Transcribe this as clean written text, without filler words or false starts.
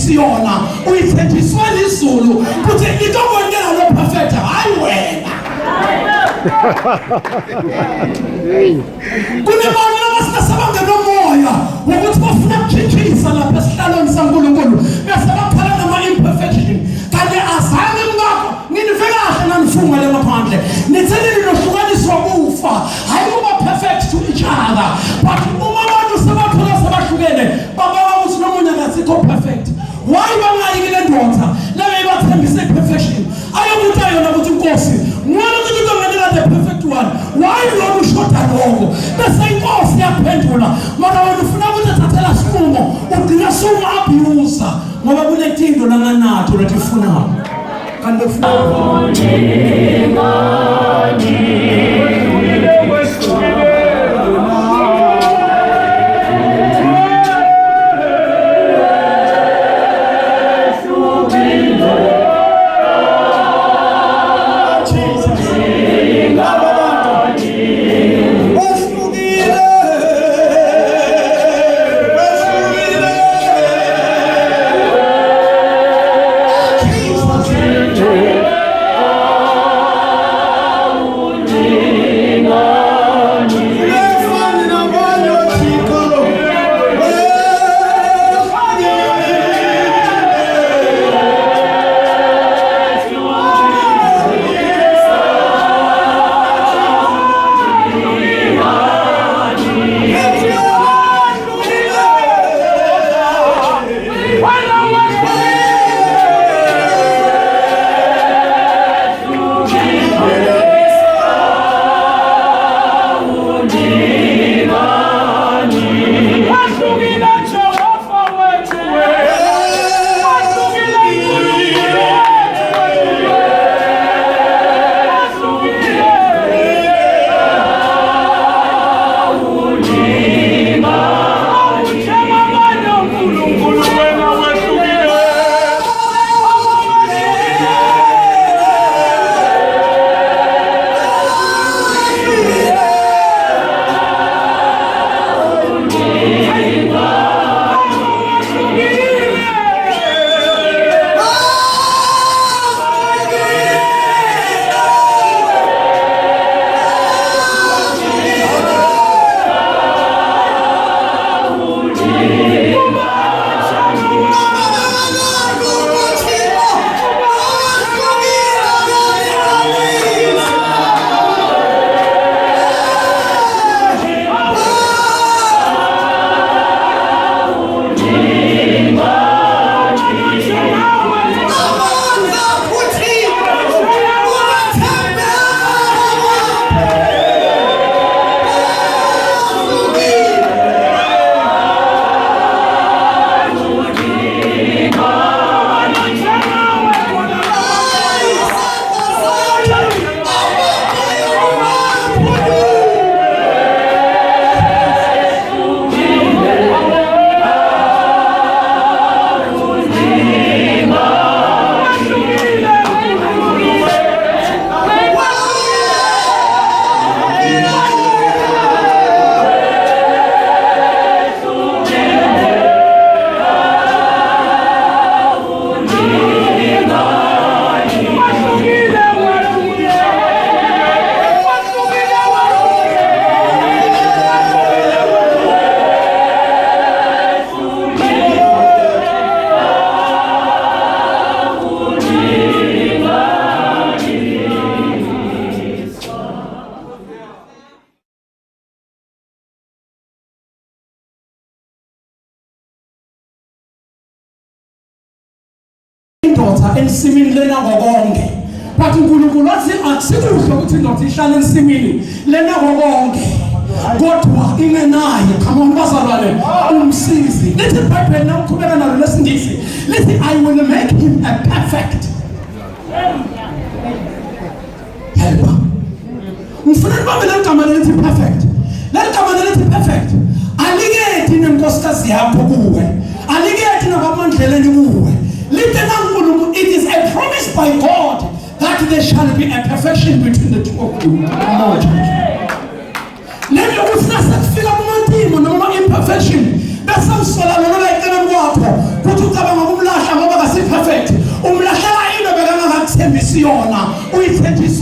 uyithenjisiyona uyithenjiswa lizulu kuthi into bonela lo perfect hayi wena kunebantu abasasabanga nomoya ukuthi bafuna ukutshitshisa lapha esihlalweni saNkulunkulu bese bakhala nama-imperfection kanti azange ngakho ninive kahle nanifunga le ngaphandle nithelile nohlukaniswa kufa hayi kuba perfect to each other but uma abantu sebathola sebahlukene bababa ukuthi nomunye akasikho perfect why bangayiki le ndoda lebe ibathembise perfection ayokuthi ayona ukuthi inkosi ngwana ukuthi kungenela the perfect one why lo ushoda lokho bese inkosi yaphendula mara wena ufuna ukuthi thathela siqumo ugcina suma abuse ngoba kunetindo langanatho letifunayo kanti ufuna ensimini lena ngokonke but uNkulunkulu wathi akusikuhle ukuthi indoda ihlale ensimini lena ngokonke kodwa ingenayo come on bazalwane umsizi lithi iBhayibheli nawuqhubeka nalo lesingisi lithi I will make him a perfect helper mfuna babe legama lithi perfect legama lithi perfect alikethi nenkosikazi yakho kuwe alikethi nabamandleleni kuwe it is a promise by God that there shall be a perfection between the two of you. Let me figure out imperfection. That's how sola no like them walk. Put to cover uyithembisa yona, uyithembisa